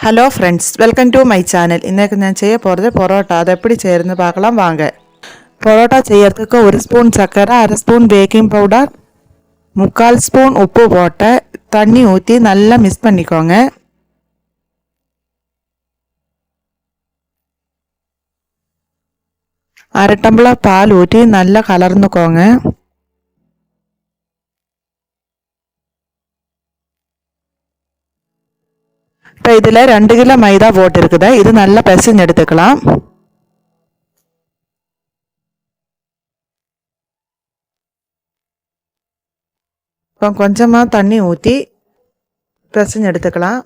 Hello friends, welcome to my channel. இன்றைக்கு நான் செய்ய போகிறது பரோட்டா. அதை எப்படி செய்யறதுன்னு பார்க்கலாம் வாங்க. பரோட்டா செய்யறதுக்கு 1 ஸ்பூன் சர்க்கரை, 1/2 ஸ்பூன் பேக்கிங் பவுடர், 3/4 ஸ்பூன் உப்பு போட்டு தண்ணி ஊற்றி நல்லா மிக்ஸ் பண்ணிக்கோங்க. அரை டம்ளர் பால் ஊற்றி நல்லா கலர்ந்துக்கோங்க. இப்போ இதில் 2 கிலோ மைதா போட்டிருக்குது. இது நல்லா பிசைஞ்சு எடுத்துக்கலாம். இப்போ கொஞ்சமாக தண்ணி ஊற்றி பிசைஞ்சு எடுத்துக்கலாம்.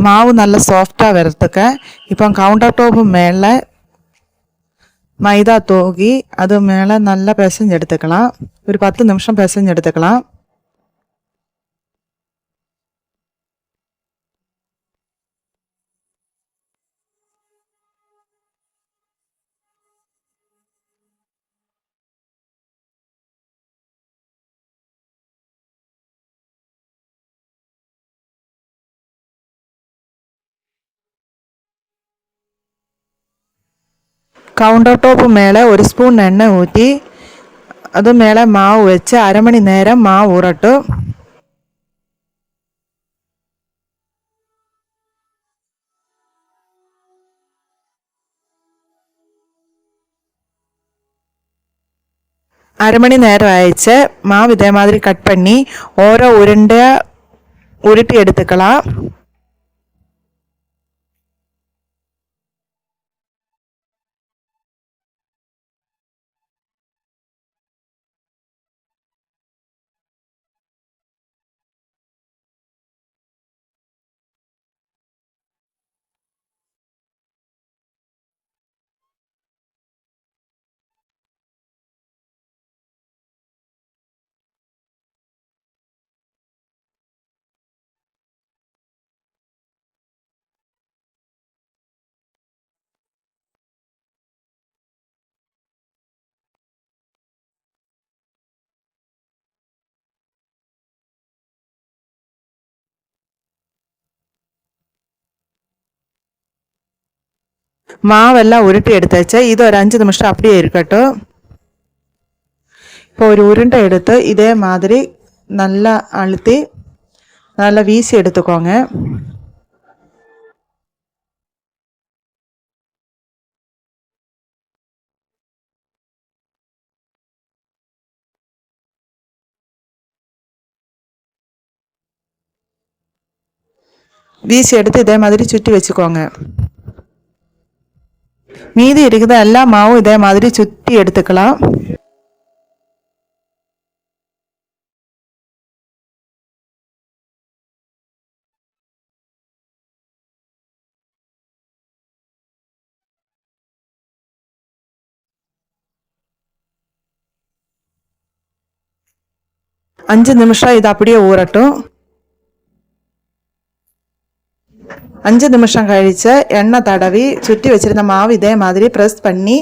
மாவு நல்லா சாஃப்டாக வரத்துக்கு இப்போ கவுண்டர் டாப் மேலே மைதா தூக்கி அது மேலே நல்லா பிசைஞ்சு எடுத்துக்கலாம். ஒரு 10 நிமிஷம் பிசைஞ்சு எடுத்துக்கலாம். கவுண்டர் டாப் மேலே 1 ஸ்பூன் எண்ணெய் ஊற்றி அது மேலே மாவு வச்சு அரை மணி நேரம் மாவு ஊறட்டும். அரை மணி நேரம் ஆயிடுச்சு. மாவு இதே மாதிரி கட் பண்ணி ஓரோ உருண்டையாக உருட்டி எடுத்துக்கலாம். மாவெல்லாம் உருட்டி எடுத்தாச்சு. இது ஒரு 5 நிமிஷம் அப்படியே இருக்கட்டும். இப்போ ஒரு உருண்டை எடுத்து இதே மாதிரி நல்லா அழுத்தி நல்லா வீசி எடுத்துக்கோங்க. வீசி எடுத்து இதே மாதிரி சுற்றி வச்சுக்கோங்க. மீதி இருக்குது எல்லா மாவும் இதே மாதிரி சுற்றி எடுத்துக்கலாம். அஞ்சு நிமிஷம் இது அப்படியே ஊறட்டும். 5 நிமிஷம் கழிச்சு எண்ணெய் தடவி சுற்றி வச்சிருந்த மாவு இதே மாதிரி ப்ரெஸ் பண்ணி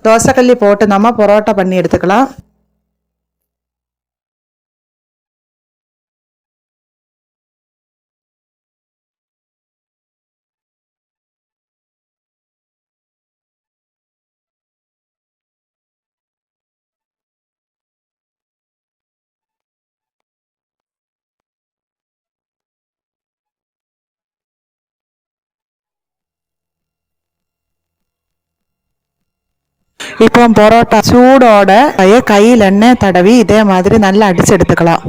தோசைக்கல்லி போட்டு நம்ம பரோட்டா பண்ணி எடுத்துக்கலாம். இப்போ பரோட்டா சூடோட கையில் எண்ணெய் தடவி இதே மாதிரி நல்லா அடிச்சு எடுத்துக்கலாம்.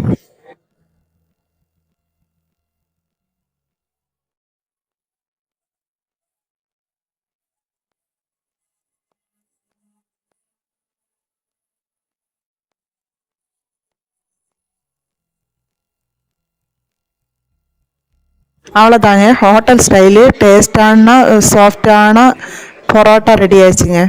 அவ்வளோதாங்க, ஹோட்டல் ஸ்டைலு டேஸ்டான சாஃப்டான பரோட்டா ரெடி ஆயிடுச்சுங்க.